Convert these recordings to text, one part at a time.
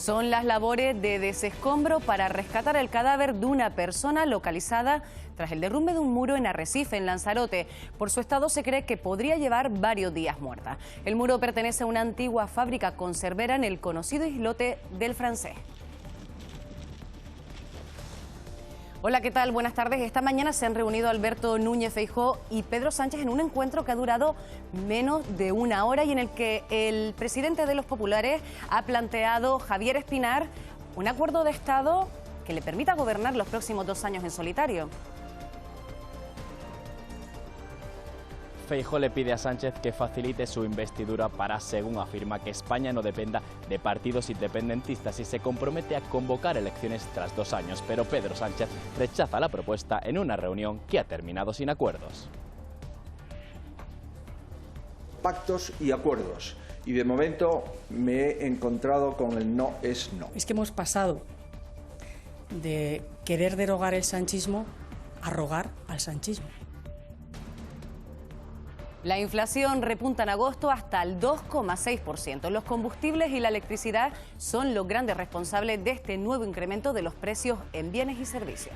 Son las labores de desescombro para rescatar el cadáver de una persona localizada tras el derrumbe de un muro en Arrecife, en Lanzarote. Por su estado se cree que podría llevar varios días muerta. El muro pertenece a una antigua fábrica conservera en el conocido islote del Francés. Hola, ¿qué tal? Buenas tardes. Esta mañana se han reunido Alberto Núñez Feijóo y Pedro Sánchez en un encuentro que ha durado menos de una hora y en el que el presidente de los populares ha planteado, Javier Espinar, un acuerdo de Estado que le permita gobernar los próximos 2 años en solitario. Feijóo le pide a Sánchez que facilite su investidura para, según afirma, que España no dependa de partidos independentistas y se compromete a convocar elecciones tras 2 años. Pero Pedro Sánchez rechaza la propuesta en una reunión que ha terminado sin acuerdos. Pactos y acuerdos. Y de momento me he encontrado con el no es no. Es que hemos pasado de querer derogar el sanchismo a rogar al sanchismo. La inflación repunta en agosto hasta el 2,6%. Los combustibles y la electricidad son los grandes responsables de este nuevo incremento de los precios en bienes y servicios.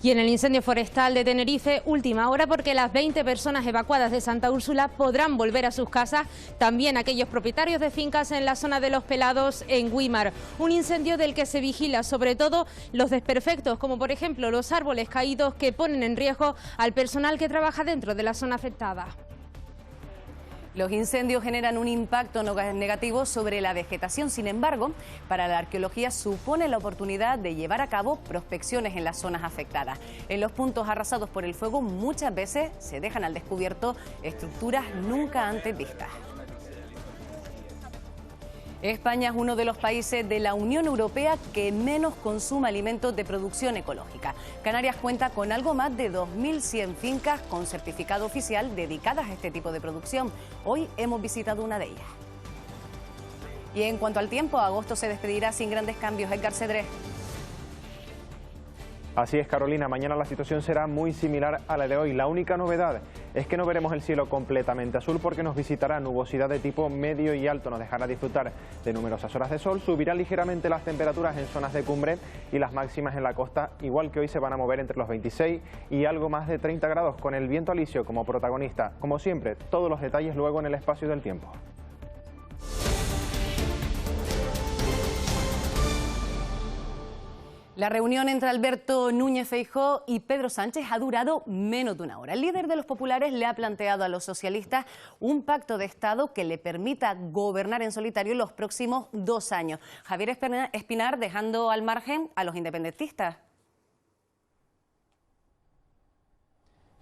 Y en el incendio forestal de Tenerife, última hora, porque las 20 personas evacuadas de Santa Úrsula podrán volver a sus casas, también aquellos propietarios de fincas en la zona de Los Pelados, en Güímar. Un incendio del que se vigila sobre todo los desperfectos, como por ejemplo los árboles caídos que ponen en riesgo al personal que trabaja dentro de la zona afectada. Los incendios generan un impacto negativo sobre la vegetación. Sin embargo, para la arqueología supone la oportunidad de llevar a cabo prospecciones en las zonas afectadas. En los puntos arrasados por el fuego muchas veces se dejan al descubierto estructuras nunca antes vistas. España es uno de los países de la Unión Europea que menos consume alimentos de producción ecológica. Canarias cuenta con algo más de 2.100 fincas con certificado oficial dedicadas a este tipo de producción. Hoy hemos visitado una de ellas. Y en cuanto al tiempo, agosto se despedirá sin grandes cambios. Edgar Cedrés. Así es, Carolina, mañana la situación será muy similar a la de hoy. La única novedad es que no veremos el cielo completamente azul porque nos visitará nubosidad de tipo medio y alto. Nos dejará disfrutar de numerosas horas de sol, subirá ligeramente las temperaturas en zonas de cumbre y las máximas en la costa, igual que hoy, se van a mover entre los 26 y algo más de 30 grados, con el viento alisio como protagonista. Como siempre, todos los detalles luego en el espacio del tiempo. La reunión entre Alberto Núñez Feijóo y Pedro Sánchez ha durado menos de una hora. El líder de los populares le ha planteado a los socialistas un pacto de Estado que le permita gobernar en solitario los próximos 2 años. Javier Espinar dejando al margen a los independentistas.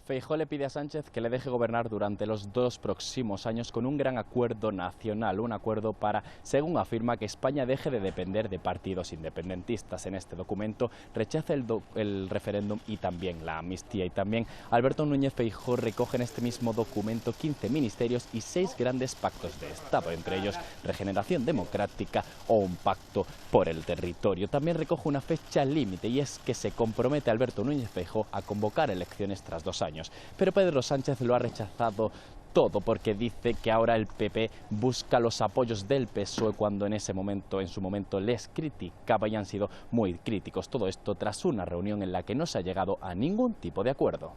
Feijóo le pide a Sánchez que le deje gobernar durante los 2 próximos años con un gran acuerdo nacional, un acuerdo para, según afirma, que España deje de depender de partidos independentistas. En este documento rechaza el referéndum y también la amnistía. Y también Alberto Núñez Feijóo recoge en este mismo documento 15 ministerios y 6 grandes pactos de Estado, entre ellos regeneración democrática o un pacto por el territorio. También recoge una fecha límite y es que se compromete Alberto Núñez Feijóo a convocar elecciones tras 2 años. Pero Pedro Sánchez lo ha rechazado todo porque dice que ahora el PP busca los apoyos del PSOE cuando en su momento les criticaba y han sido muy críticos. Todo esto tras una reunión en la que no se ha llegado a ningún tipo de acuerdo.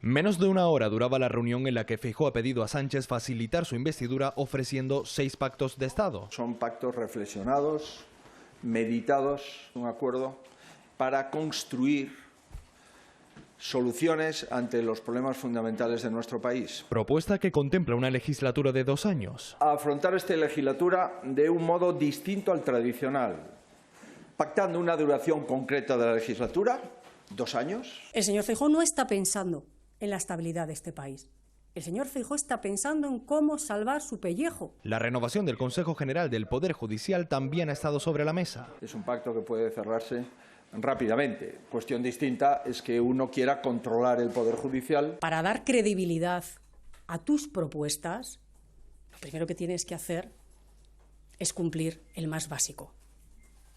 Menos de una hora duraba la reunión en la que Feijóo ha pedido a Sánchez facilitar su investidura ofreciendo 6 pactos de Estado. Son pactos reflexionados, meditados, un acuerdo para construir soluciones ante los problemas fundamentales de nuestro país. Propuesta que contempla una legislatura de 2 años. A afrontar esta legislatura de un modo distinto al tradicional, pactando una duración concreta de la legislatura, 2 años. El señor Feijóo no está pensando en la estabilidad de este país. El señor Feijóo está pensando en cómo salvar su pellejo. La renovación del Consejo General del Poder Judicial también ha estado sobre la mesa. Es un pacto que puede cerrarse rápidamente. Cuestión distinta es que uno quiera controlar el Poder Judicial. Para dar credibilidad a tus propuestas, lo primero que tienes que hacer es cumplir el más básico,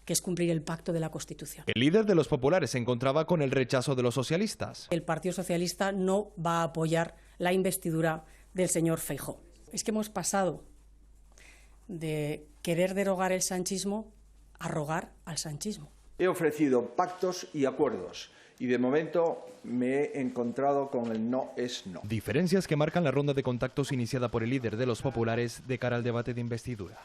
que es cumplir el pacto de la Constitución. El líder de los populares se encontraba con el rechazo de los socialistas. El Partido Socialista no va a apoyar la investidura del señor Feijóo. Es que hemos pasado de querer derogar el sanchismo a rogar al sanchismo. He ofrecido pactos y acuerdos y de momento me he encontrado con el no es no. Diferencias que marcan la ronda de contactos iniciada por el líder de los populares de cara al debate de investidura.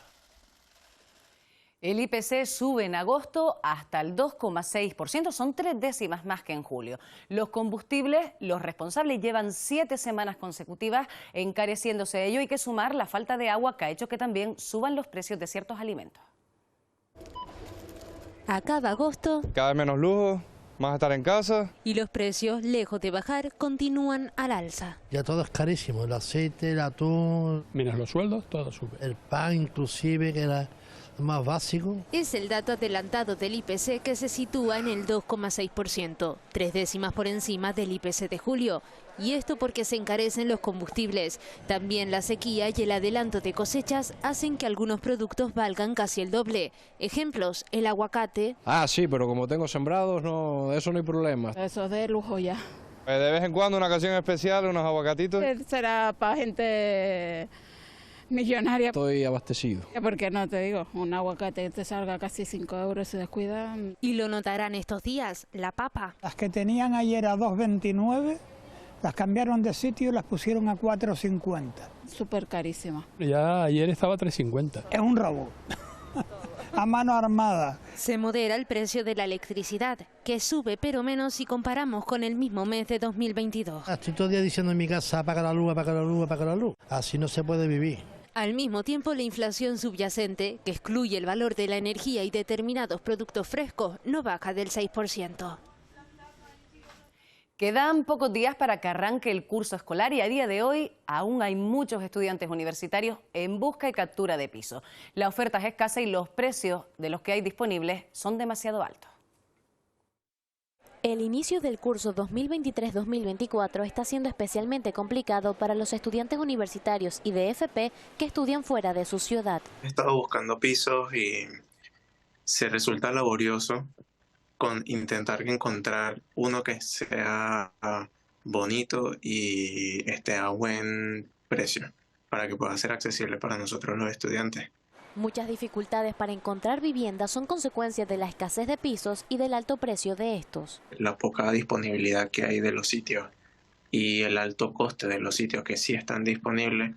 El IPC sube en agosto hasta el 2,6%, son 3 décimas más que en julio. Los combustibles, los responsables llevan 7 semanas consecutivas encareciéndose. Ello hay que sumar la falta de agua que ha hecho que también suban los precios de ciertos alimentos. Acaba agosto. Cada vez menos lujo, más estar en casa. Y los precios, lejos de bajar, continúan al alza. Ya todo es carísimo, el aceite, el atún... Menos los sueldos, todo sube. El pan inclusive, que era más básico. Es el dato adelantado del IPC que se sitúa en el 2,6%, 3 décimas por encima del IPC de julio. Y esto porque se encarecen los combustibles. También la sequía y el adelanto de cosechas hacen que algunos productos valgan casi el doble. Ejemplos, el aguacate. Sí, pero como tengo sembrados, no, eso no hay problema. Eso es de lujo ya. De vez en cuando una ocasión especial, unos aguacatitos. Será para gente millonaria. Estoy abastecido. Porque no te digo, un aguacate te salga casi 5 euros, se descuida. Y lo notarán estos días, la papa. Las que tenían ayer a 2,29, las cambiaron de sitio y las pusieron a 4,50. Súper carísima. Ya ayer estaba a 3,50. Es un robo. A mano armada. Se modera el precio de la electricidad, que sube pero menos si comparamos con el mismo mes de 2022. Estoy todo el día diciendo en mi casa, apaga la luz, apaga la luz, apaga la luz. Así no se puede vivir. Al mismo tiempo, la inflación subyacente, que excluye el valor de la energía y determinados productos frescos, no baja del 6%. Quedan pocos días para que arranque el curso escolar y a día de hoy aún hay muchos estudiantes universitarios en busca y captura de piso. La oferta es escasa y los precios de los que hay disponibles son demasiado altos. El inicio del curso 2023-2024 está siendo especialmente complicado para los estudiantes universitarios y de FP que estudian fuera de su ciudad. He estado buscando pisos y se resulta laborioso con intentar encontrar uno que sea bonito y esté a buen precio para que pueda ser accesible para nosotros los estudiantes. Muchas dificultades para encontrar vivienda son consecuencia de la escasez de pisos y del alto precio de estos. La poca disponibilidad que hay de los sitios y el alto coste de los sitios que sí están disponibles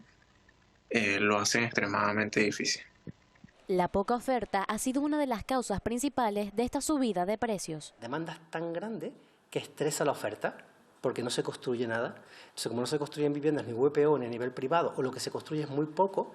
lo hacen extremadamente difícil. La poca oferta ha sido una de las causas principales de esta subida de precios. La demanda es tan grande que estresa la oferta porque no se construye nada. Entonces, como no se construyen viviendas ni VPO ni a nivel privado, o lo que se construye es muy poco,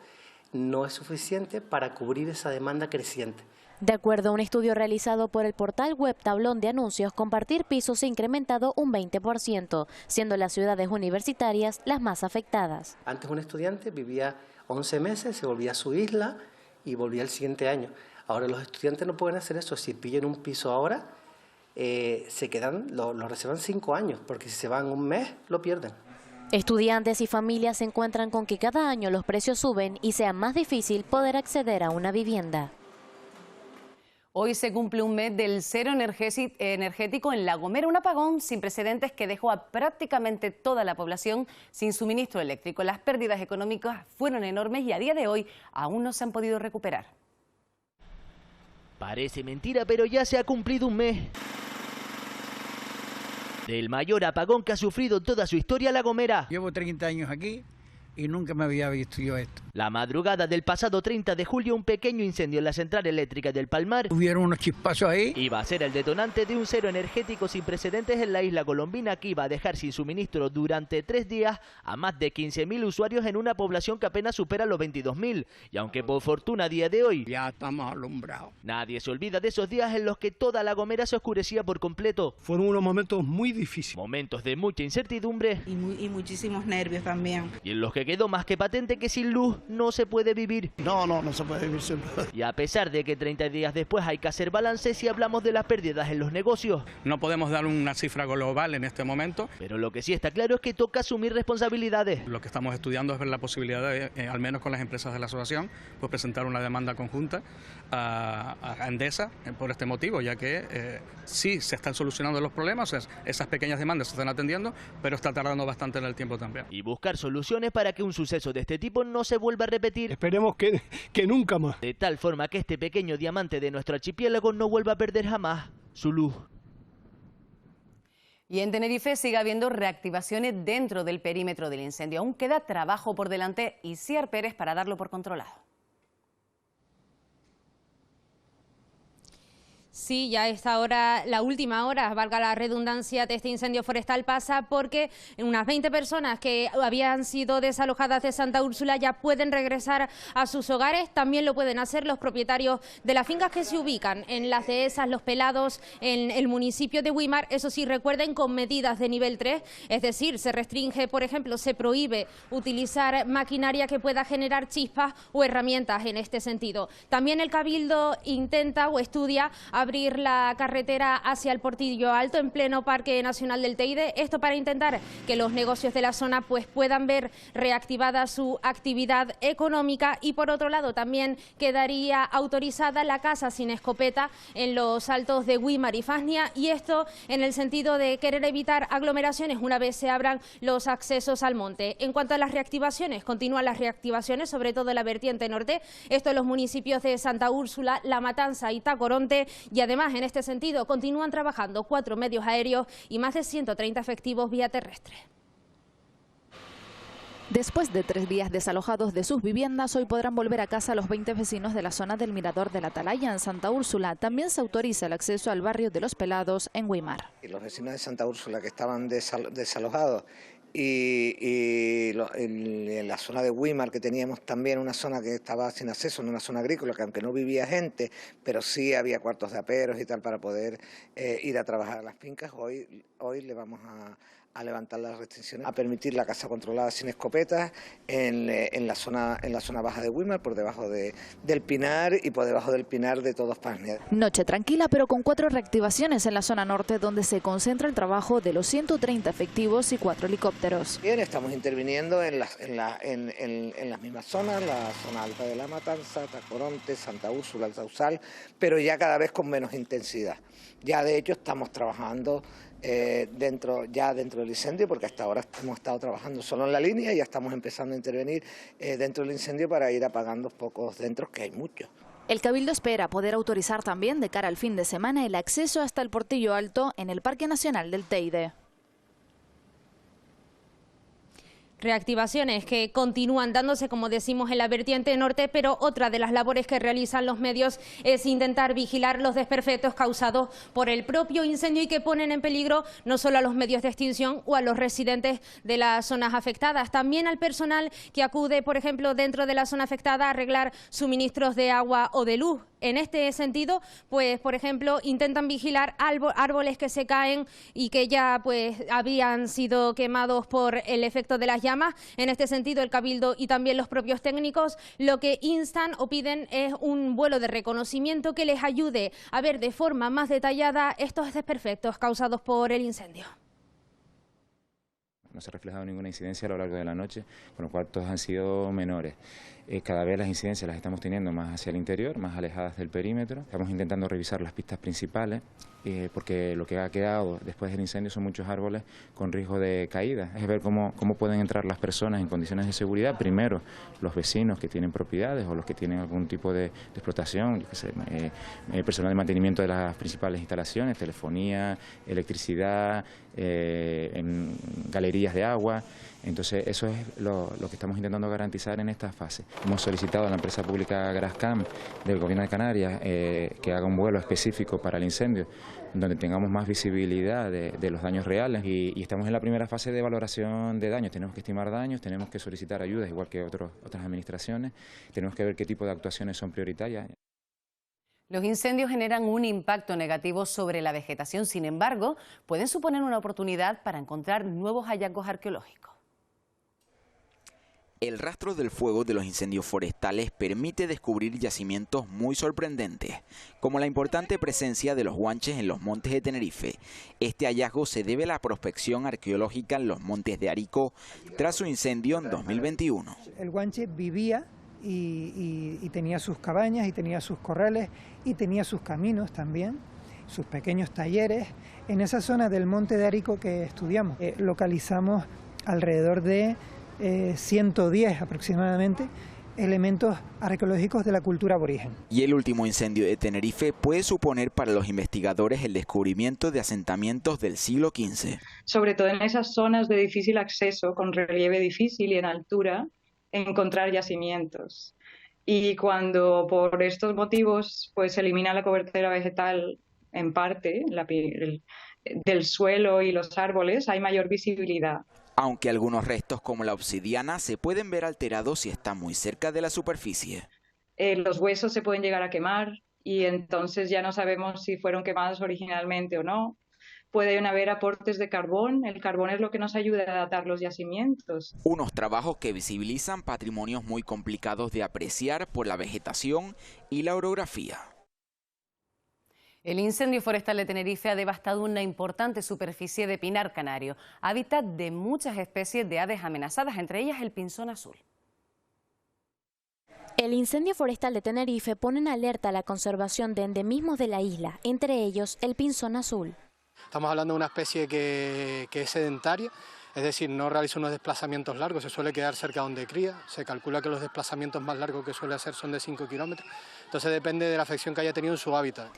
no es suficiente para cubrir esa demanda creciente. De acuerdo a un estudio realizado por el portal web Tablón de Anuncios, compartir pisos se ha incrementado un 20%, siendo las ciudades universitarias las más afectadas. Antes un estudiante vivía 11 meses, se volvía a su isla y volvía el siguiente año. Ahora los estudiantes no pueden hacer eso. Si pillan un piso ahora, se quedan, lo reservan 5 años, porque si se van un mes, lo pierden. Estudiantes y familias se encuentran con que cada año los precios suben y sea más difícil poder acceder a una vivienda. Hoy se cumple un mes del cero energético en La Gomera, un apagón sin precedentes que dejó a prácticamente toda la población sin suministro eléctrico. Las pérdidas económicas fueron enormes y a día de hoy aún no se han podido recuperar. Parece mentira, pero ya se ha cumplido un mes del mayor apagón que ha sufrido en toda su historia La Gomera. Llevo 30 años aquí y nunca me había visto yo esto. La madrugada del pasado 30 de julio, un pequeño incendio en la central eléctrica del Palmar. Hubieron unos chispazos ahí. Iba a ser el detonante de un cero energético sin precedentes en la isla colombina que iba a dejar sin suministro durante 3 días a más de 15.000 usuarios en una población que apenas supera los 22.000. Y aunque por fortuna a día de hoy ya estamos alumbrados, nadie se olvida de esos días en los que toda La Gomera se oscurecía por completo. Fueron unos momentos muy difíciles. Momentos de mucha incertidumbre. Y muchísimos nervios también. Y en los que quedó más que patente que sin luz no se puede vivir. No se puede vivir sin luz. Y a pesar de que 30 días después hay que hacer balance si hablamos de las pérdidas en los negocios. No podemos dar una cifra global en este momento. Pero lo que sí está claro es que toca asumir responsabilidades. Lo que estamos estudiando es ver la posibilidad de, al menos con las empresas de la asociación, pues presentar una demanda conjunta a Endesa por este motivo, ya que sí se están solucionando los problemas, o sea, esas pequeñas demandas se están atendiendo, pero está tardando bastante en el tiempo también. Y buscar soluciones para para que un suceso de este tipo no se vuelva a repetir. Esperemos que nunca más. De tal forma que este pequeño diamante de nuestro archipiélago no vuelva a perder jamás su luz. Y en Tenerife sigue habiendo reactivaciones dentro del perímetro del incendio. Aún queda trabajo por delante y Siar Pérez para darlo por controlado. Sí, ya a esta hora, la última hora, valga la redundancia, de este incendio forestal pasa porque unas 20 personas que habían sido desalojadas de Santa Úrsula ya pueden regresar a sus hogares. También lo pueden hacer los propietarios de las fincas que se ubican en las dehesas, Los Pelados, en el municipio de Güímar. Eso sí, recuerden, con medidas de nivel 3, es decir, se restringe, por ejemplo, se prohíbe utilizar maquinaria que pueda generar chispas o herramientas en este sentido. También el Cabildo intenta o estudia abrir la carretera hacia el Portillo Alto en pleno Parque Nacional del Teide, esto para intentar que los negocios de la zona pues puedan ver reactivada su actividad económica, y por otro lado también quedaría autorizada la caza sin escopeta en los altos de Güímar y Fasnia, y esto en el sentido de querer evitar aglomeraciones una vez se abran los accesos al monte. En cuanto a las reactivaciones, continúan las reactivaciones, sobre todo en la vertiente norte, esto en los municipios de Santa Úrsula, La Matanza y Tacoronte. Y además, en este sentido, continúan trabajando 4 medios aéreos y más de 130 efectivos vía terrestre. Después de 3 días desalojados de sus viviendas, hoy podrán volver a casa los 20 vecinos de la zona del Mirador de la Atalaya en Santa Úrsula. También se autoriza el acceso al barrio de Los Pelados en Güímar. Y los vecinos de Santa Úrsula que estaban desalojados y en la zona de Güímar, que teníamos también una zona que estaba sin acceso, una zona agrícola, que aunque no vivía gente, pero sí había cuartos de aperos y tal para poder ir a trabajar a las fincas, hoy le vamos a levantar las restricciones, a permitir la caza controlada sin escopetas en la zona baja de Güímar, por debajo del Pinar y por debajo del Pinar de Todos Fasnia. Noche tranquila, pero con 4 reactivaciones en la zona norte, donde se concentra el trabajo de los 130 efectivos y 4 helicópteros. Bien, estamos interviniendo en las mismas zonas, la zona alta de La Matanza, Tacoronte, Santa Úrsula, El Sausal, pero ya cada vez con menos intensidad. Ya de hecho estamos trabajando dentro del incendio, porque hasta ahora hemos estado trabajando solo en la línea y ya estamos empezando a intervenir dentro del incendio para ir apagando pocos dentros, que hay muchos. El Cabildo espera poder autorizar también de cara al fin de semana el acceso hasta el Portillo Alto en el Parque Nacional del Teide. Reactivaciones que continúan dándose, como decimos, en la vertiente norte, pero otra de las labores que realizan los medios es intentar vigilar los desperfectos causados por el propio incendio y que ponen en peligro no solo a los medios de extinción o a los residentes de las zonas afectadas, también al personal que acude, por ejemplo, dentro de la zona afectada a arreglar suministros de agua o de luz. En este sentido, pues, por ejemplo, intentan vigilar árboles que se caen y que ya pues habían sido quemados por el efecto de las llamas. En este sentido, el Cabildo y también los propios técnicos lo que instan o piden es un vuelo de reconocimiento que les ayude a ver de forma más detallada estos desperfectos causados por el incendio. No se ha reflejado ninguna incidencia a lo largo de la noche, con lo cual todos han sido menores. Cada vez las incidencias las estamos teniendo más hacia el interior, más alejadas del perímetro. Estamos intentando revisar las pistas principales, porque lo que ha quedado después del incendio son muchos árboles con riesgo de caída. Es ver cómo pueden entrar las personas en condiciones de seguridad. Primero, los vecinos que tienen propiedades o los que tienen algún tipo de explotación, yo qué sé, personal de mantenimiento de las principales instalaciones, telefonía, electricidad, en galerías de agua. Entonces eso es lo que estamos intentando garantizar en esta fase. Hemos solicitado a la empresa pública Grascam del Gobierno de Canarias que haga un vuelo específico para el incendio, donde tengamos más visibilidad de los daños reales, y estamos en la primera fase de valoración de daños. Tenemos que estimar daños, tenemos que solicitar ayudas igual que otras administraciones, tenemos que ver qué tipo de actuaciones son prioritarias. Los incendios generan un impacto negativo sobre la vegetación, sin embargo, pueden suponer una oportunidad para encontrar nuevos hallazgos arqueológicos. El rastro del fuego de los incendios forestales permite descubrir yacimientos muy sorprendentes, como la importante presencia de los guanches en los montes de Tenerife. Este hallazgo se debe a la prospección arqueológica en los montes de Arico tras su incendio en 2021. El guanche vivía y tenía sus cabañas y tenía sus corrales y tenía sus caminos también, sus pequeños talleres. En esa zona del monte de Arico que estudiamos, localizamos alrededor de 110 aproximadamente elementos arqueológicos de la cultura aborigen. Y el último incendio de Tenerife puede suponer para los investigadores el descubrimiento de asentamientos del siglo XV. Sobre todo en esas zonas de difícil acceso, con relieve difícil y en altura, encontrar yacimientos. Y cuando por estos motivos pues, se elimina la cobertura vegetal en parte del suelo y los árboles, hay mayor visibilidad. Aunque algunos restos como la obsidiana se pueden ver alterados si están muy cerca de la superficie. Los huesos se pueden llegar a quemar y entonces ya no sabemos si fueron quemados originalmente o no. Pueden haber aportes de carbón, el carbón es lo que nos ayuda a datar los yacimientos. Unos trabajos que visibilizan patrimonios muy complicados de apreciar por la vegetación y la orografía. El incendio forestal de Tenerife ha devastado una importante superficie de pinar canario, hábitat de muchas especies de aves amenazadas, entre ellas el pinzón azul. El incendio forestal de Tenerife pone en alerta la conservación de endemismos de la isla, entre ellos el pinzón azul. Estamos hablando de una especie que es sedentaria, es decir, no realiza unos desplazamientos largos, se suele quedar cerca de donde cría, se calcula que los desplazamientos más largos que suele hacer son de 5 kilómetros, entonces depende de la afección que haya tenido en su hábitat.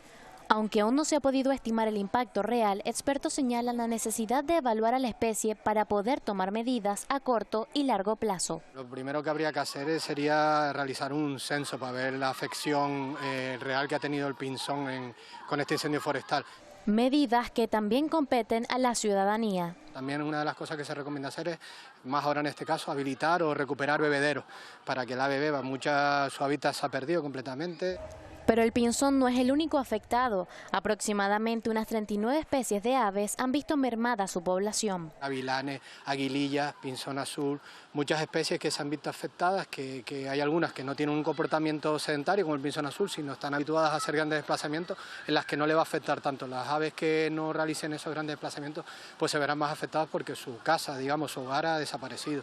Aunque aún no se ha podido estimar el impacto real, expertos señalan la necesidad de evaluar a la especie para poder tomar medidas a corto y largo plazo. Lo primero que habría que hacer sería realizar un censo para ver la afección real que ha tenido el pinzón con este incendio forestal. Medidas que también competen a la ciudadanía. También una de las cosas que se recomienda hacer es, más ahora en este caso, habilitar o recuperar bebederos para que el ave beba. Su hábitat se ha perdido completamente. Pero el pinzón no es el único afectado. Aproximadamente unas 39 especies de aves han visto mermada su población. Gavilanes, aguilillas, pinzón azul, muchas especies que se han visto afectadas, que hay algunas que no tienen un comportamiento sedentario como el pinzón azul, sino están habituadas a hacer grandes desplazamientos en las que no le va a afectar tanto. Las aves que no realicen esos grandes desplazamientos pues se verán más afectadas porque su casa, digamos, su hogar ha desaparecido.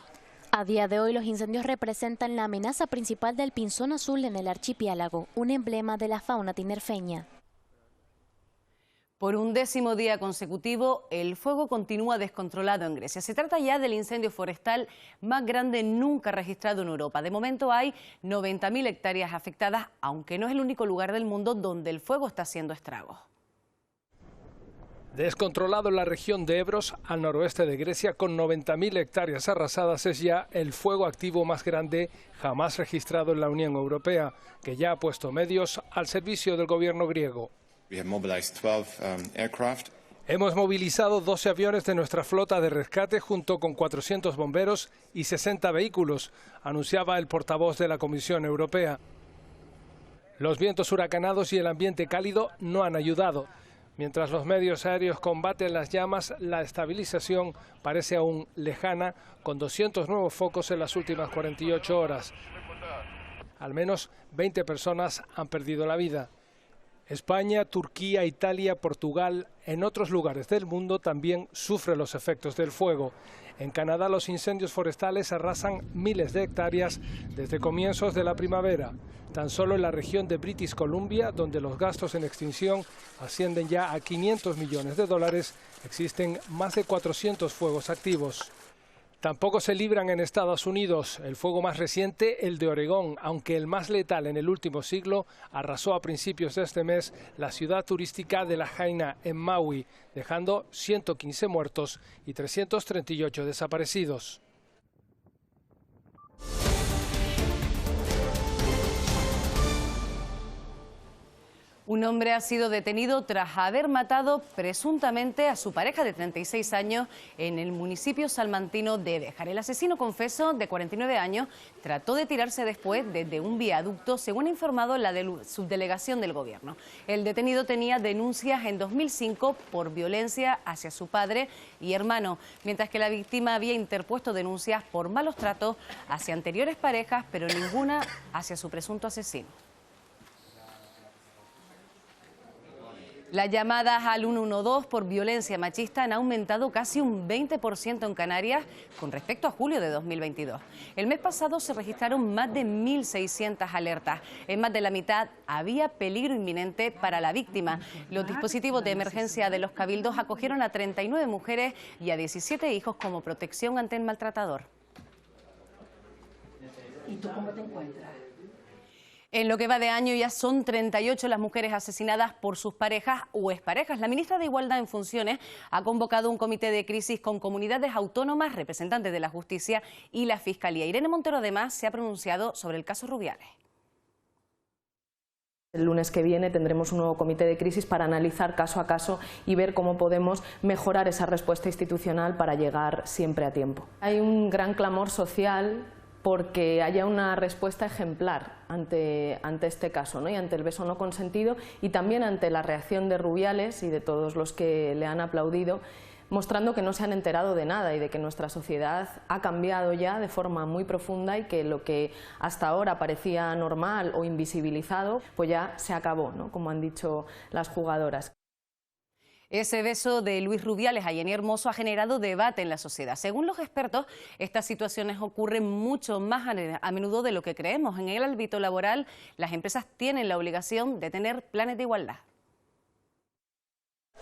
A día de hoy los incendios representan la amenaza principal del pinzón azul en el archipiélago, un emblema de la fauna tinerfeña. Por un 10º día consecutivo, el fuego continúa descontrolado en Grecia. Se trata ya del incendio forestal más grande nunca registrado en Europa. De momento hay 90.000 hectáreas afectadas, aunque no es el único lugar del mundo donde el fuego está haciendo estragos. Descontrolado en la región de Evros, al noroeste de Grecia, con 90.000 hectáreas arrasadas, es ya el fuego activo más grande jamás registrado en la Unión Europea, que ya ha puesto medios al servicio del gobierno griego. Hemos movilizado 12 aviones de nuestra flota de rescate junto con 400 bomberos y 60 vehículos, anunciaba el portavoz de la Comisión Europea. Los vientos huracanados y el ambiente cálido no han ayudado. Mientras los medios aéreos combaten las llamas, la estabilización parece aún lejana, con 200 nuevos focos en las últimas 48 horas. Al menos 20 personas han perdido la vida. España, Turquía, Italia, Portugal, en otros lugares del mundo también sufren los efectos del fuego. En Canadá los incendios forestales arrasan miles de hectáreas desde comienzos de la primavera. Tan solo en la región de British Columbia, donde los gastos en extinción ascienden ya a $500 millones, existen más de 400 fuegos activos. Tampoco se libran en Estados Unidos. El fuego más reciente, el de Oregón, aunque el más letal en el último siglo, arrasó a principios de este mes la ciudad turística de Lahaina, en Maui, dejando 115 muertos y 338 desaparecidos. Un hombre ha sido detenido tras haber matado presuntamente a su pareja de 36 años en el municipio salmantino de Béjar. El asesino confeso, de 49 años, trató de tirarse después desde un viaducto, según ha informado la subdelegación del gobierno. El detenido tenía denuncias en 2005 por violencia hacia su padre y hermano, mientras que la víctima había interpuesto denuncias por malos tratos hacia anteriores parejas, pero ninguna hacia su presunto asesino. Las llamadas al 112 por violencia machista han aumentado casi un 20% en Canarias con respecto a julio de 2022. El mes pasado se registraron más de 1.600 alertas. En más de la mitad había peligro inminente para la víctima. Los dispositivos de emergencia de los cabildos acogieron a 39 mujeres y a 17 hijos como protección ante el maltratador. ¿Y tú cómo te encuentras? En lo que va de año ya son 38 las mujeres asesinadas por sus parejas o exparejas. La ministra de Igualdad en funciones ha convocado un comité de crisis con comunidades autónomas, representantes de la justicia y la Fiscalía. Irene Montero además se ha pronunciado sobre el caso Rubiales. El lunes que viene tendremos un nuevo comité de crisis para analizar caso a caso y ver cómo podemos mejorar esa respuesta institucional para llegar siempre a tiempo. Hay un gran clamor social porque haya una respuesta ejemplar ante este caso, ¿no? Y ante el beso no consentido y también ante la reacción de Rubiales y de todos los que le han aplaudido, mostrando que no se han enterado de nada y de que nuestra sociedad ha cambiado ya de forma muy profunda y que lo que hasta ahora parecía normal o invisibilizado, pues ya se acabó, ¿no? Como han dicho las jugadoras. Ese beso de Luis Rubiales a Jenny Hermoso ha generado debate en la sociedad. Según los expertos, estas situaciones ocurren mucho más a menudo de lo que creemos. En el ámbito laboral, las empresas tienen la obligación de tener planes de igualdad.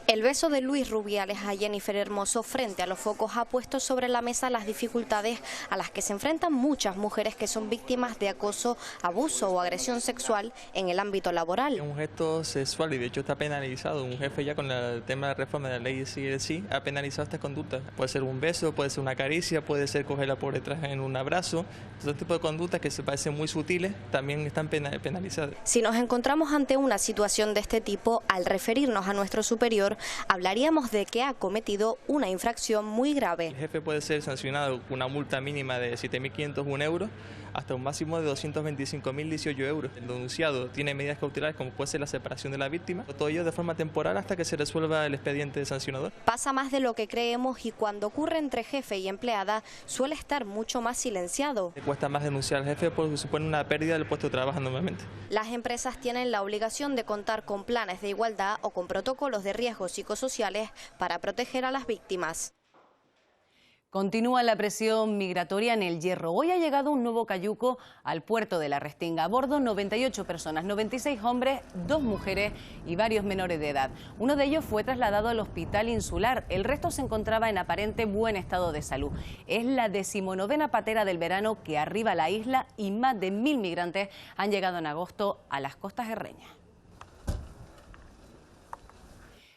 El beso de Luis Rubiales a Jennifer Hermoso frente a los focos ha puesto sobre la mesa las dificultades a las que se enfrentan muchas mujeres que son víctimas de acoso, abuso o agresión sexual en el ámbito laboral. Es un gesto sexual y de hecho está penalizado. Un jefe ya con el tema de la reforma de la ley sí ha penalizado esta conducta. Puede ser un beso, puede ser una caricia, puede ser cogerla por detrás en un abrazo. Este tipo de conductas que se parecen muy sutiles también están penalizadas. Si nos encontramos ante una situación de este tipo, al referirnos a nuestro superior, hablaríamos de que ha cometido una infracción muy grave. El jefe puede ser sancionado con una multa mínima de 7.501 euros hasta un máximo de 225.018 euros. El denunciado tiene medidas cautelares como puede ser la separación de la víctima, todo ello de forma temporal hasta que se resuelva el expediente sancionador. Pasa más de lo que creemos y cuando ocurre entre jefe y empleada suele estar mucho más silenciado. Cuesta más denunciar al jefe porque supone una pérdida del puesto de trabajo normalmente. Las empresas tienen la obligación de contar con planes de igualdad o con protocolos de riesgos psicosociales para proteger a las víctimas. Continúa la presión migratoria en el Hierro. Hoy ha llegado un nuevo cayuco al puerto de la Restinga. A bordo 98 personas, 96 hombres, 2 mujeres y varios menores de edad. Uno de ellos fue trasladado al hospital insular. El resto se encontraba en aparente buen estado de salud. Es la 19ª patera del verano que arriba a la isla y más de 1000 migrantes han llegado en agosto a las costas herreñas.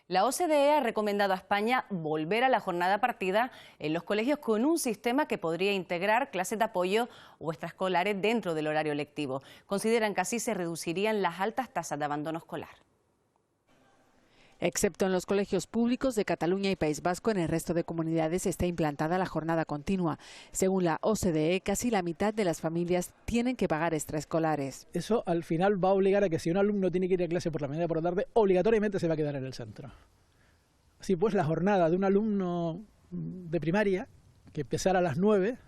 La OCDE ha recomendado a España volver a la jornada partida en los colegios con un sistema que podría integrar clases de apoyo o extraescolares dentro del horario lectivo. Consideran que así se reducirían las altas tasas de abandono escolar. Excepto en los colegios públicos de Cataluña y País Vasco, en el resto de comunidades está implantada la jornada continua. Según la OCDE, casi la mitad de las familias tienen que pagar extraescolares. Eso al final va a obligar a que si un alumno tiene que ir a clase por la mañana y por la tarde, obligatoriamente se va a quedar en el centro. Así pues, la jornada de un alumno de primaria, que empezara a las 9,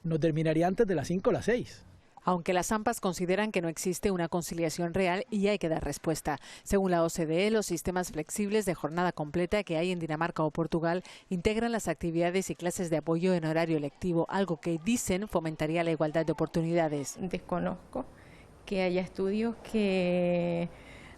no terminaría antes de las 5 o las 6. Aunque las AMPAs consideran que no existe una conciliación real y hay que dar respuesta. Según la OCDE, los sistemas flexibles de jornada completa que hay en Dinamarca o Portugal integran las actividades y clases de apoyo en horario lectivo, algo que dicen fomentaría la igualdad de oportunidades. Desconozco que haya estudios que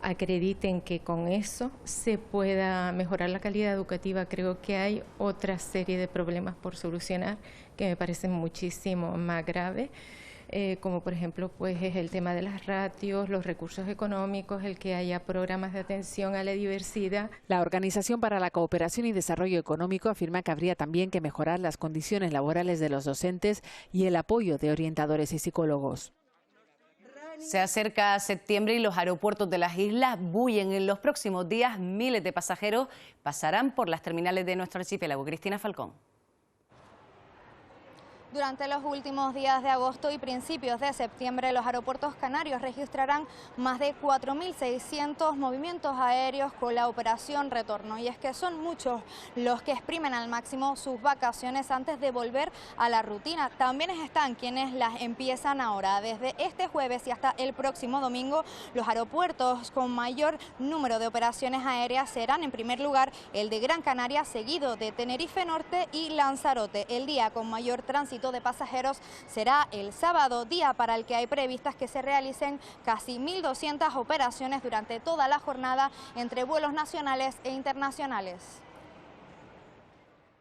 acrediten que con eso se pueda mejorar la calidad educativa. Creo que hay otra serie de problemas por solucionar que me parecen muchísimo más graves. Como por ejemplo pues es el tema de las ratios, los recursos económicos, el que haya programas de atención a la diversidad. La Organización para la Cooperación y Desarrollo Económico afirma que habría también que mejorar las condiciones laborales de los docentes y el apoyo de orientadores y psicólogos. Se acerca septiembre y los aeropuertos de las islas bullen. En los próximos días miles de pasajeros pasarán por las terminales de nuestro archipiélago. Cristina Falcón. Durante los últimos días de agosto y principios de septiembre, los aeropuertos canarios registrarán más de 4.600 movimientos aéreos con la operación retorno. Y es que son muchos los que exprimen al máximo sus vacaciones antes de volver a la rutina. También están quienes las empiezan ahora. Desde este jueves y hasta el próximo domingo, los aeropuertos con mayor número de operaciones aéreas serán en primer lugar el de Gran Canaria, seguido de Tenerife Norte y Lanzarote. El día con mayor tránsito de pasajeros será el sábado, día para el que hay previstas que se realicen casi 1.200 operaciones durante toda la jornada entre vuelos nacionales e internacionales.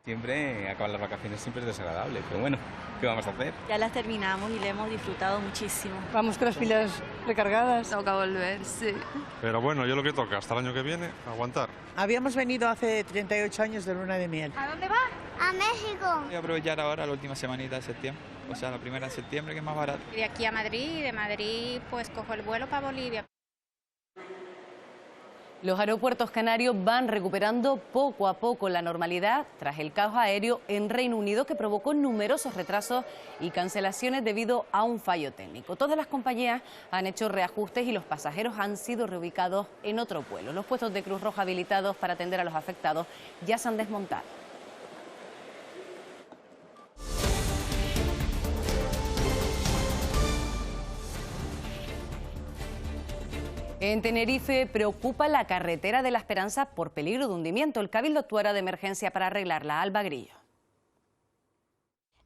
Siempre acabar las vacaciones siempre es desagradable, pero bueno, ¿Qué vamos a hacer? Ya las terminamos y le hemos disfrutado muchísimo. Vamos con las pilas recargadas. Toca volver, sí. Pero bueno, yo lo que toca hasta el año que viene, aguantar. Habíamos venido hace 38 años de luna de miel. ¿A dónde va? A México. Voy a aprovechar ahora la última semanita de septiembre, o sea, la primera de septiembre, que es más barato. De aquí a Madrid y de Madrid pues cojo el vuelo para Bolivia. Los aeropuertos canarios van recuperando poco a poco la normalidad tras el caos aéreo en Reino Unido que provocó numerosos retrasos y cancelaciones debido a un fallo técnico. Todas las compañías han hecho reajustes y los pasajeros han sido reubicados en otro vuelo. Los puestos de Cruz Roja habilitados para atender a los afectados ya se han desmontado. En Tenerife preocupa la carretera de la Esperanza por peligro de hundimiento. El Cabildo actuará de emergencia para arreglarla. Alba Grillo.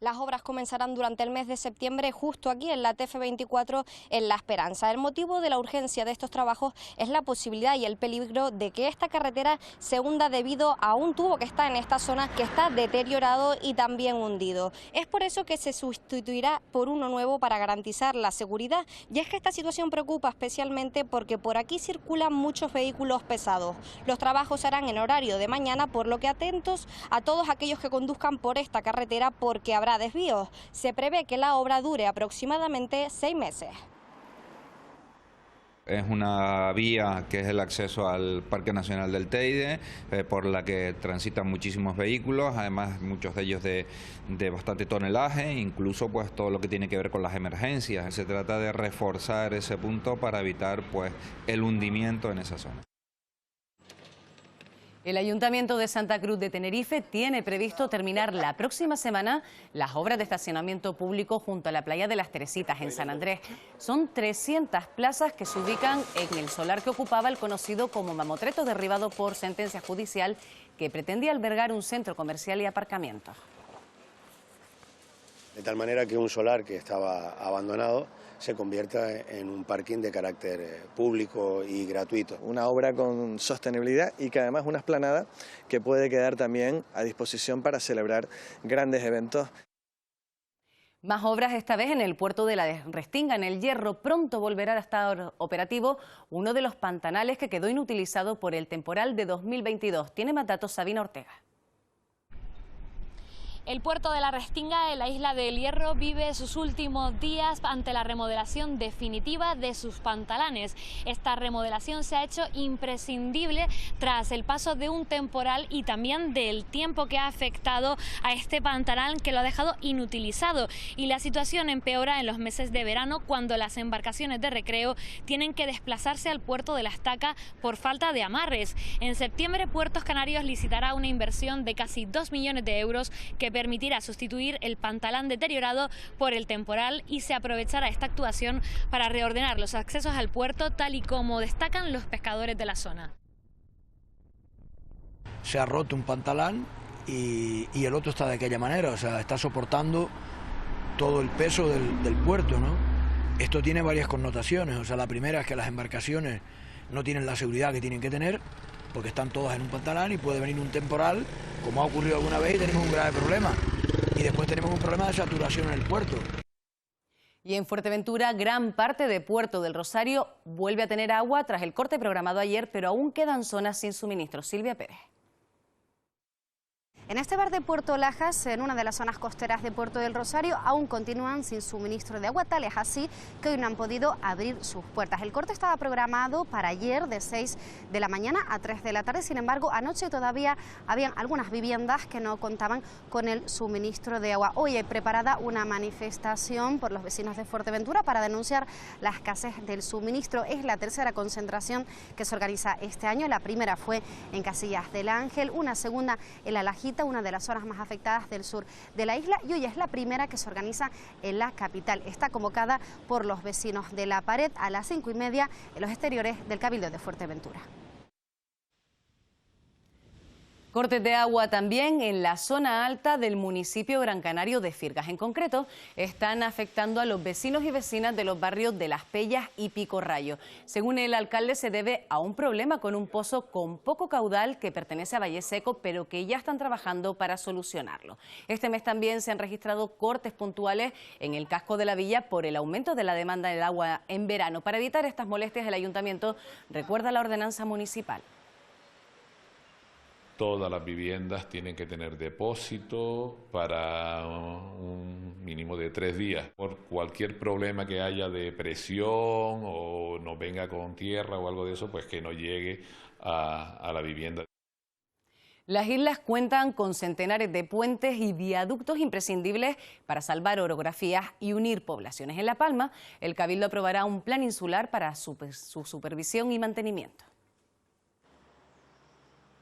Las obras comenzarán durante el mes de septiembre justo aquí en la TF24 en La Esperanza. El motivo de la urgencia de estos trabajos es la posibilidad y el peligro de que esta carretera se hunda debido a un tubo que está en esta zona que está deteriorado y también hundido. Es por eso que se sustituirá por uno nuevo para garantizar la seguridad. Y es que esta situación preocupa especialmente porque por aquí circulan muchos vehículos pesados. Los trabajos se harán en horario de mañana, por lo que atentos a todos aquellos que conduzcan por esta carretera porque habrá desvíos. Se prevé que la obra dure aproximadamente 6 meses. Es una vía que es el acceso al Parque Nacional del Teide, por la que transitan muchísimos vehículos, además muchos de ellos de bastante tonelaje, incluso pues todo lo que tiene que ver con las emergencias. Se trata de reforzar ese punto para evitar pues el hundimiento en esa zona. El Ayuntamiento de Santa Cruz de Tenerife tiene previsto terminar la próxima semana las obras de estacionamiento público junto a la playa de las Teresitas en San Andrés. Son 300 plazas que se ubican en el solar que ocupaba el conocido como Mamotreto, derribado por sentencia judicial, que pretendía albergar un centro comercial y aparcamientos. De tal manera que un solar que estaba abandonado se convierta en un parking de carácter público y gratuito. Una obra con sostenibilidad y que además es una explanada que puede quedar también a disposición para celebrar grandes eventos. Más obras, esta vez en el puerto de la Restinga, en El Hierro. Pronto volverá a estar operativo uno de los pantanales que quedó inutilizado por el temporal de 2022. Tiene más datos Sabina Ortega. El puerto de la Restinga, en la isla de El Hierro, vive sus últimos días ante la remodelación definitiva de sus pantalanes. Esta remodelación se ha hecho imprescindible tras el paso de un temporal y también del tiempo que ha afectado a este pantanal, que lo ha dejado inutilizado. Y la situación empeora en los meses de verano, cuando las embarcaciones de recreo tienen que desplazarse al puerto de La Estaca por falta de amarres. En septiembre, Puertos Canarios licitará una inversión de casi 2 millones de euros que permitirá sustituir el pantalán deteriorado por el temporal, y se aprovechará esta actuación para reordenar los accesos al puerto, tal y como destacan los pescadores de la zona. Se ha roto un pantalán y el otro está de aquella manera, o sea, está soportando todo el peso del puerto, ¿no? Esto tiene varias connotaciones, o sea, la primera es que las embarcaciones no tienen la seguridad que tienen que tener, porque están todas en un pantalán y puede venir un temporal, como ha ocurrido alguna vez, y tenemos un grave problema. Y después tenemos un problema de saturación en el puerto. Y en Fuerteventura, gran parte de Puerto del Rosario vuelve a tener agua tras el corte programado ayer, pero aún quedan zonas sin suministro. Silvia Pérez. En este bar de Puerto Lajas, en una de las zonas costeras de Puerto del Rosario, aún continúan sin suministro de agua, tal es así que hoy no han podido abrir sus puertas. El corte estaba programado para ayer de 6 de la mañana a 3 de la tarde, sin embargo, anoche todavía habían algunas viviendas que no contaban con el suministro de agua. Hoy hay preparada una manifestación por los vecinos de Fuerteventura para denunciar la escasez del suministro. Es la tercera concentración que se organiza este año. La primera fue en Casillas del Ángel, una segunda en La Lajita, una de las zonas más afectadas del sur de la isla, y hoy es la primera que se organiza en la capital. Está convocada por los vecinos de La Pared a las 5:30 en los exteriores del Cabildo de Fuerteventura. Cortes de agua también en la zona alta del municipio Gran Canario de Firgas. En concreto, están afectando a los vecinos y vecinas de los barrios de Las Pellas y Pico Rayo. Según el alcalde, se debe a un problema con un pozo con poco caudal que pertenece a Valle Seco, pero que ya están trabajando para solucionarlo. Este mes también se han registrado cortes puntuales en el casco de la villa por el aumento de la demanda del agua en verano. Para evitar estas molestias, el ayuntamiento recuerda la ordenanza municipal. Todas las viviendas tienen que tener depósito para un mínimo de 3 días. Por cualquier problema que haya de presión o no venga con tierra o algo de eso, pues que no llegue a la vivienda. Las islas cuentan con centenares de puentes y viaductos imprescindibles para salvar orografías y unir poblaciones. En La Palma, el Cabildo aprobará un plan insular para su supervisión y mantenimiento.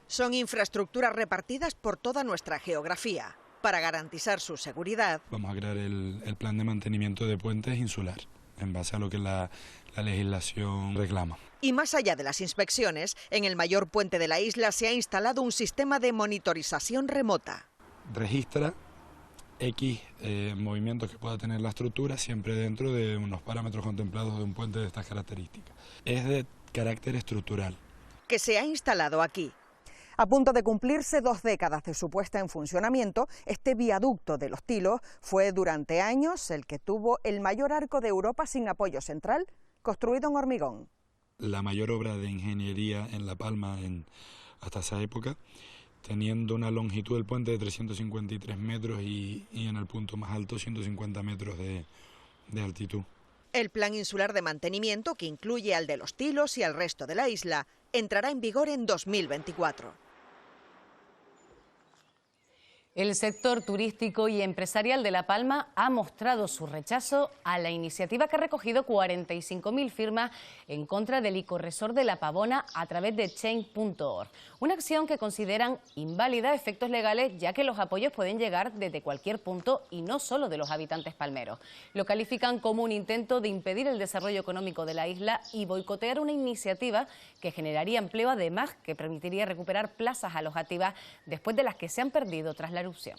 Son infraestructuras repartidas por toda nuestra geografía. Para garantizar su seguridad, vamos a crear el plan de mantenimiento de puentes insular, en base a lo que la legislación reclama. Y más allá de las inspecciones, en el mayor puente de la isla se ha instalado un sistema de monitorización remota. Registra X movimientos que pueda tener la estructura, siempre dentro de unos parámetros contemplados de un puente de estas características. Es de carácter estructural. Que se ha instalado aquí. A punto de cumplirse 2 décadas de su puesta en funcionamiento, este viaducto de Los Tilos fue durante años el que tuvo el mayor arco de Europa sin apoyo central, construido en hormigón. La mayor obra de ingeniería en La Palma hasta esa época, teniendo una longitud del puente de 353 metros y en el punto más alto 150 metros de altitud. El plan insular de mantenimiento, que incluye al de Los Tilos y al resto de la isla, entrará en vigor en 2024. El sector turístico y empresarial de La Palma ha mostrado su rechazo a la iniciativa que ha recogido 45.000 firmas en contra del Icoresort de La Pavona a través de Change.org. Una acción que consideran inválida a efectos legales, ya que los apoyos pueden llegar desde cualquier punto y no solo de los habitantes palmeros. Lo califican como un intento de impedir el desarrollo económico de la isla y boicotear una iniciativa que generaría empleo, además que permitiría recuperar plazas alojativas después de las que se han perdido tras la erupción.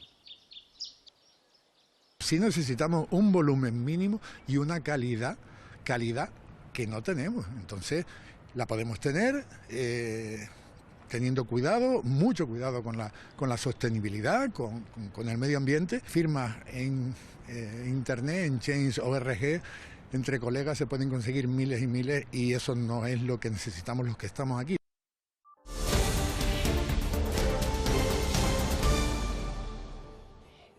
Sí necesitamos un volumen mínimo y una calidad que no tenemos. Entonces la podemos tener teniendo cuidado, mucho cuidado con la sostenibilidad, con el medio ambiente. Firmas en internet, en Change.org, entre colegas se pueden conseguir miles y miles, y eso no es lo que necesitamos los que estamos aquí.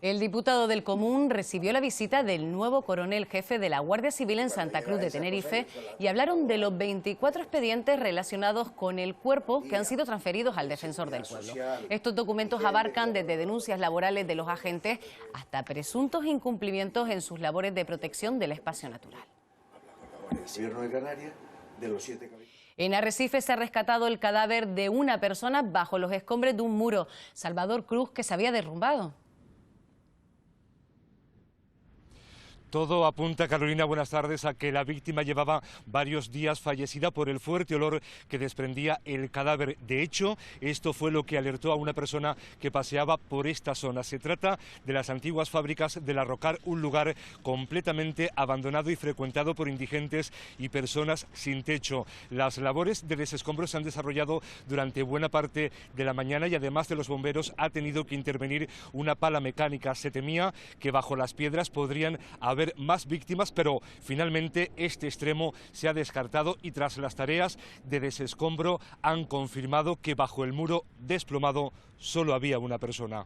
El diputado del Común recibió la visita del nuevo coronel jefe de la Guardia Civil en Santa Cruz de Tenerife y hablaron de los 24 expedientes relacionados con el cuerpo que han sido transferidos al Defensor del Pueblo. Estos documentos abarcan desde denuncias laborales de los agentes hasta presuntos incumplimientos en sus labores de protección del espacio natural. En Arrecife se ha rescatado el cadáver de una persona bajo los escombros de un muro, Salvador Cruz, que se había derrumbado. Todo apunta, Carolina, buenas tardes, a que la víctima llevaba varios días fallecida por el fuerte olor que desprendía el cadáver. De hecho, esto fue lo que alertó a una persona que paseaba por esta zona. Se trata de las antiguas fábricas del Arrocar, un lugar completamente abandonado y frecuentado por indigentes y personas sin techo. Las labores de desescombro se han desarrollado durante buena parte de la mañana y además de los bomberos ha tenido que intervenir una pala mecánica. Se temía que bajo las piedras podrían haber más víctimas, pero finalmente este extremo se ha descartado y tras las tareas de desescombro han confirmado que bajo el muro desplomado solo había una persona.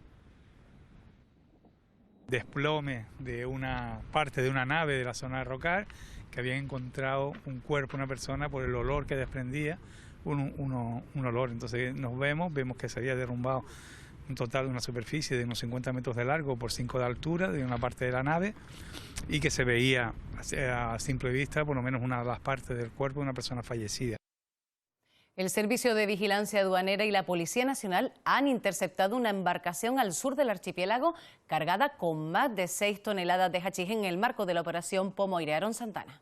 Desplome de una parte de una nave de la zona de Arrocar, que habían encontrado un cuerpo, una persona, por el olor que desprendía, un olor. Entonces vemos que se había derrumbado un total de una superficie de unos 50 metros de largo por 5 de altura de una parte de la nave y que se veía a simple vista por lo menos una de las partes del cuerpo de una persona fallecida. El Servicio de Vigilancia Aduanera y la Policía Nacional han interceptado una embarcación al sur del archipiélago cargada con más de 6 toneladas de hachís en el marco de la operación Pomoire. Aarón Santana.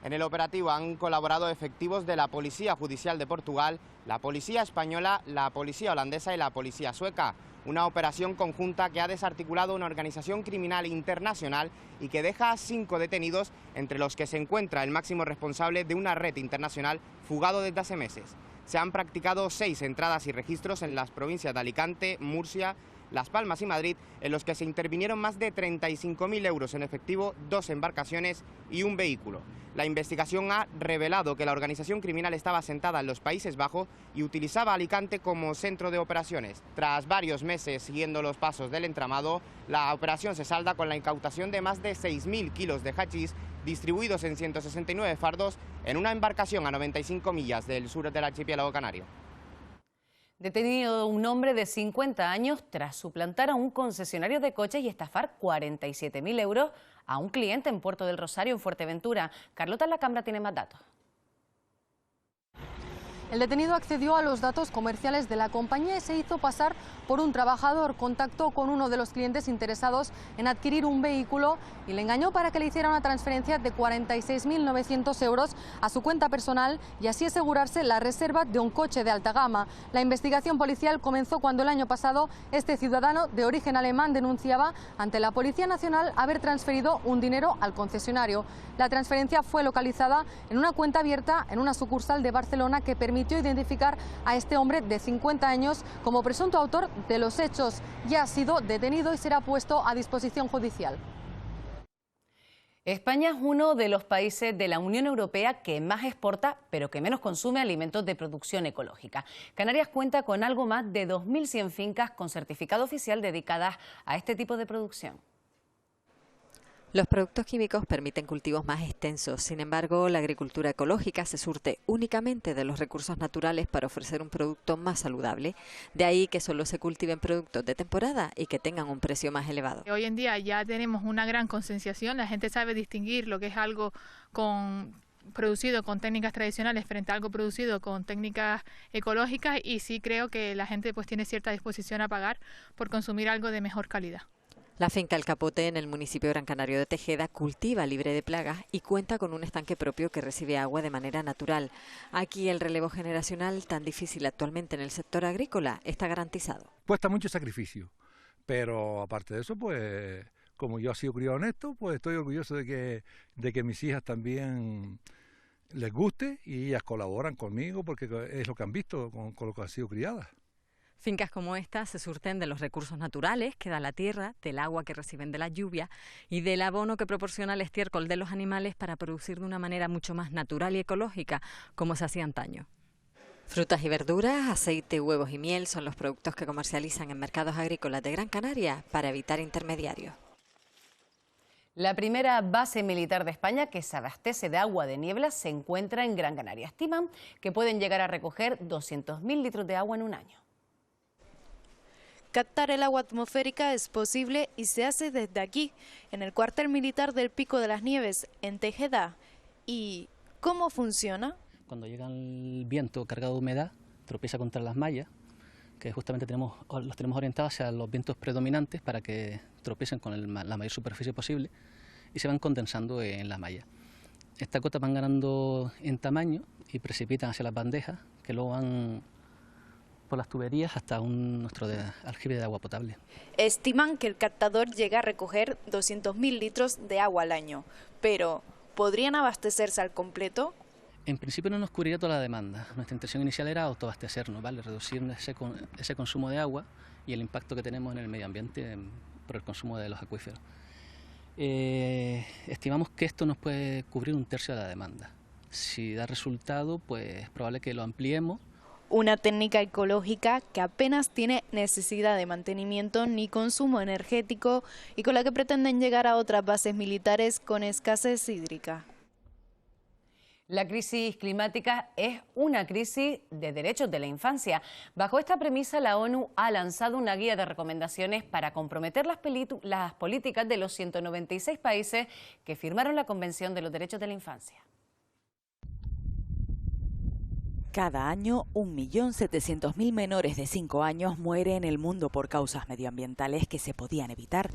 En el operativo han colaborado efectivos de la Policía Judicial de Portugal, la Policía Española, la Policía Holandesa y la Policía Sueca. Una operación conjunta que ha desarticulado una organización criminal internacional y que deja a 5 detenidos, entre los que se encuentra el máximo responsable de una red internacional fugado desde hace meses. Se han practicado 6 entradas y registros en las provincias de Alicante, Murcia, Las Palmas y Madrid, en los que se intervinieron más de 35.000 euros en efectivo, 2 embarcaciones y un vehículo. La investigación ha revelado que la organización criminal estaba asentada en los Países Bajos y utilizaba Alicante como centro de operaciones. Tras varios meses siguiendo los pasos del entramado, la operación se salda con la incautación de más de 6.000 kilos de hachís distribuidos en 169 fardos en una embarcación a 95 millas del sur del archipiélago canario. Detenido un hombre de 50 años tras suplantar a un concesionario de coches y estafar 47.000 euros a un cliente en Puerto del Rosario, en Fuerteventura. Carlota Lacambra tiene más datos. El detenido accedió a los datos comerciales de la compañía y se hizo pasar por un trabajador. Contactó con uno de los clientes interesados en adquirir un vehículo y le engañó para que le hiciera una transferencia de 46.900 euros a su cuenta personal y así asegurarse la reserva de un coche de alta gama. La investigación policial comenzó cuando el año pasado este ciudadano de origen alemán denunciaba ante la Policía Nacional haber transferido un dinero al concesionario. La transferencia fue localizada en una cuenta abierta en una sucursal de Barcelona que permitió identificar a este hombre de 50 años como presunto autor de los hechos. Ya ha sido detenido y será puesto a disposición judicial. España es uno de los países de la Unión Europea que más exporta, pero que menos consume alimentos de producción ecológica. Canarias cuenta con algo más de 2.100 fincas con certificado oficial dedicadas a este tipo de producción. Los productos químicos permiten cultivos más extensos, sin embargo, la agricultura ecológica se surte únicamente de los recursos naturales para ofrecer un producto más saludable. De ahí que solo se cultiven productos de temporada y que tengan un precio más elevado. Hoy en día ya tenemos una gran concienciación, la gente sabe distinguir lo que es algo producido con técnicas tradicionales frente a algo producido con técnicas ecológicas y sí creo que la gente pues tiene cierta disposición a pagar por consumir algo de mejor calidad. La finca El Capote, en el municipio Gran Canario de Tejeda, cultiva libre de plagas y cuenta con un estanque propio que recibe agua de manera natural. Aquí el relevo generacional, tan difícil actualmente en el sector agrícola, está garantizado. Cuesta mucho sacrificio, pero aparte de eso, pues como yo he sido criado en esto, pues estoy orgulloso de que mis hijas también les guste y ellas colaboran conmigo porque es lo que han visto con lo que han sido criadas. Fincas como esta se surten de los recursos naturales que da la tierra, del agua que reciben de la lluvia y del abono que proporciona el estiércol de los animales para producir de una manera mucho más natural y ecológica, como se hacía antaño. Frutas y verduras, aceite, huevos y miel son los productos que comercializan en mercados agrícolas de Gran Canaria para evitar intermediarios. La primera base militar de España que se abastece de agua de niebla se encuentra en Gran Canaria. Estiman que pueden llegar a recoger 200.000 litros de agua en un año. Captar el agua atmosférica es posible y se hace desde aquí, en el cuartel militar del Pico de las Nieves, en Tejeda. ¿Y cómo funciona? Cuando llega el viento cargado de humedad, tropieza contra las mallas, que justamente los tenemos orientados hacia los vientos predominantes para que tropiecen con la mayor superficie posible y se van condensando en la malla. Estas gotas van ganando en tamaño y precipitan hacia las bandejas, que luego van por las tuberías hasta nuestro aljibe de agua potable. Estiman que el captador llega a recoger 200.000 litros de agua al año, pero ¿podrían abastecerse al completo? En principio no nos cubriría toda la demanda. Nuestra intención inicial era autoabastecernos, ¿vale? Reducir ese consumo de agua y el impacto que tenemos en el medio ambiente por el consumo de los acuíferos. Estimamos que esto nos puede cubrir 1/3 de la demanda. Si da resultado, pues es probable que lo ampliemos. Una técnica ecológica que apenas tiene necesidad de mantenimiento ni consumo energético y con la que pretenden llegar a otras bases militares con escasez hídrica. La crisis climática es una crisis de derechos de la infancia. Bajo esta premisa, la ONU ha lanzado una guía de recomendaciones para comprometer las políticas de los 196 países que firmaron la Convención de los Derechos de la Infancia. Cada año, 1.700.000 menores de 5 años mueren en el mundo por causas medioambientales que se podían evitar.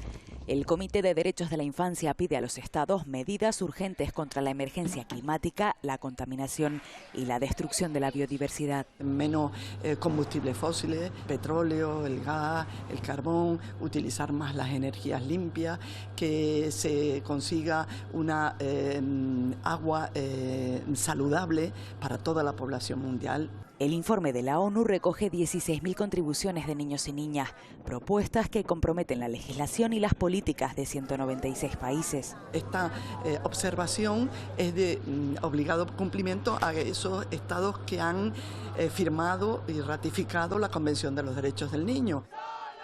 El Comité de Derechos de la Infancia pide a los estados medidas urgentes contra la emergencia climática, la contaminación y la destrucción de la biodiversidad. Menos combustibles fósiles, petróleo, el gas, el carbón, utilizar más las energías limpias, que se consiga una agua saludable para toda la población mundial. El informe de la ONU recoge 16.000 contribuciones de niños y niñas, propuestas que comprometen la legislación y las políticas de 196 países. Esta observación es de obligado cumplimiento a esos estados que han firmado y ratificado la Convención de los Derechos del Niño.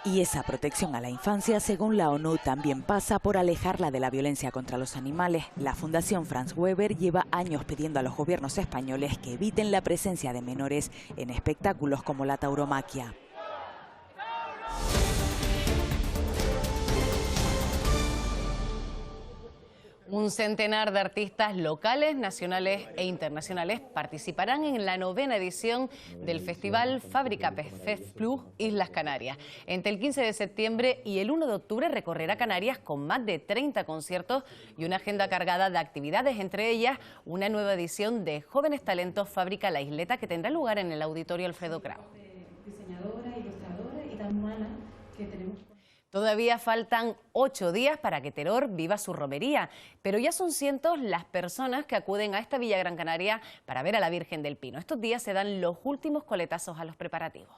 Y esa protección a la infancia, según la ONU, también pasa por alejarla de la violencia contra los animales. La Fundación Franz Weber lleva años pidiendo a los gobiernos españoles que eviten la presencia de menores en espectáculos como la tauromaquia. Un centenar de artistas locales, nacionales e internacionales participarán en la 9ª edición del festival Fábrica Fest Plus Islas Canarias. Entre el 15 de septiembre y el 1 de octubre recorrerá Canarias con más de 30 conciertos y una agenda cargada de actividades, entre ellas una nueva edición de Jóvenes Talentos Fábrica La Isleta, que tendrá lugar en el Auditorio Alfredo Kraus. Diseñadora, ilustradora y tan humana que tenemos. Todavía faltan 8 días para que Teror viva su romería, pero ya son cientos las personas que acuden a esta Villa Gran Canaria para ver a la Virgen del Pino. Estos días se dan los últimos coletazos a los preparativos.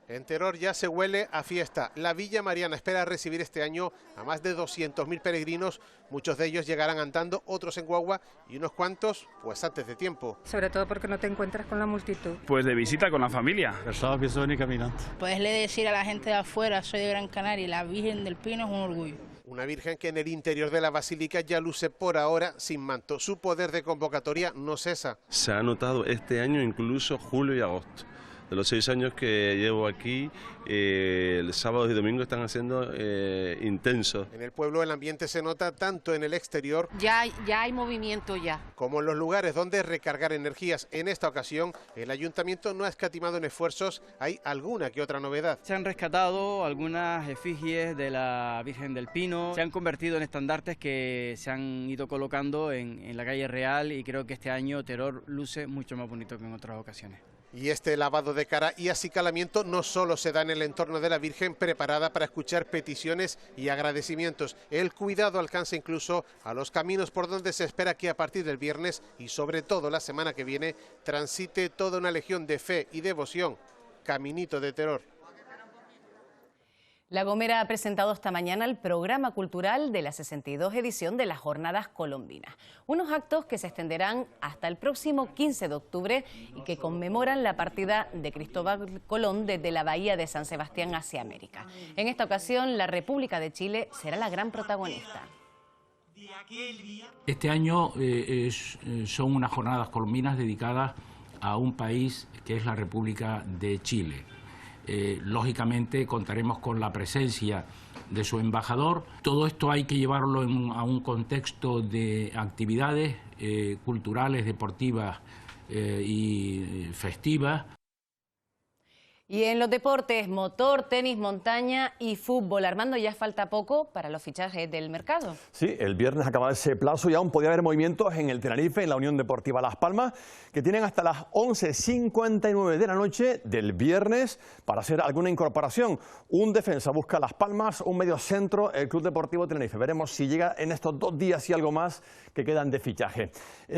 En Teror ya se huele a fiesta. La Villa Mariana espera recibir este año a más de 200.000 peregrinos. Muchos de ellos llegarán andando, otros en guagua y unos cuantos pues antes de tiempo. Sobre todo porque no te encuentras con la multitud. Pues de visita con la familia. Personas que son y caminantes. Poderle decir a la gente de afuera, soy de Gran Canaria y la Virgen del Pino es un orgullo. Una virgen que en el interior de la basílica ya luce por ahora sin manto. Su poder de convocatoria no cesa. Se ha notado este año incluso julio y agosto. De los 6 años que llevo aquí, el sábado y domingo están haciendo intensos. En el pueblo el ambiente se nota tanto en el exterior. Ya hay movimiento ya. Como en los lugares donde recargar energías. En esta ocasión el ayuntamiento no ha escatimado en esfuerzos. Hay alguna que otra novedad. Se han rescatado algunas efigies de la Virgen del Pino. Se han convertido en estandartes que se han ido colocando en la calle Real y creo que este año Teror luce mucho más bonito que en otras ocasiones. Y este lavado de cara y acicalamiento no solo se da en el entorno de la Virgen, preparada para escuchar peticiones y agradecimientos. El cuidado alcanza incluso a los caminos por donde se espera que a partir del viernes y sobre todo la semana que viene transite toda una legión de fe y devoción. Caminito de Teror. La Gomera ha presentado esta mañana el programa cultural de la 62 edición de las Jornadas Colombinas. Unos actos que se extenderán hasta el próximo 15 de octubre y que conmemoran la partida de Cristóbal Colón desde la bahía de San Sebastián hacia América. En esta ocasión, la República de Chile será la gran protagonista. Este año son unas jornadas colombinas dedicadas a un país que es la República de Chile. Lógicamente contaremos con la presencia de su embajador. Todo esto hay que llevarlo a un contexto de actividades culturales, deportivas y festivas. Y en los deportes, motor, tenis, montaña y fútbol. Armando, ya falta poco para los fichajes del mercado. Sí, el viernes acaba ese plazo y aún podría haber movimientos en el Tenerife, en la Unión Deportiva Las Palmas, que tienen hasta las 11:59 de la noche del viernes para hacer alguna incorporación. Un defensa busca Las Palmas, un mediocentro el Club Deportivo Tenerife. Veremos si llega en estos 2 días y algo más que quedan de fichaje.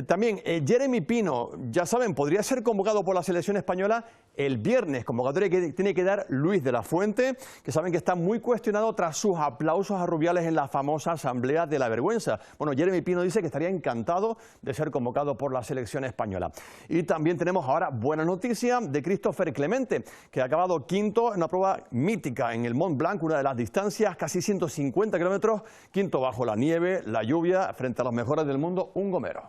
También Jeremy Pino, ya saben, podría ser convocado por la selección española el viernes, convocatoria que tiene que dar Luis de la Fuente, que saben que está muy cuestionado tras sus aplausos a Rubiales en la famosa Asamblea de la Vergüenza. Bueno, Jeremy Pino dice que estaría encantado de ser convocado por la selección española. Y también tenemos ahora buena noticia de Christopher Clemente, que ha acabado quinto en una prueba mítica en el Mont Blanc, una de las distancias, casi 150 kilómetros, quinto bajo la nieve, la lluvia, frente a los mejores del mundo, un gomero.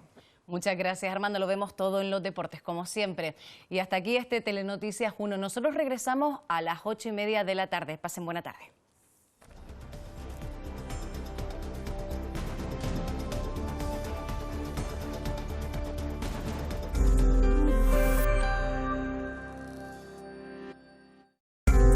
Muchas gracias, Armando. Lo vemos todo en los deportes, como siempre. Y hasta aquí este Telenoticias 1. Nosotros regresamos a las 8:30 de la tarde. Pasen buena tarde.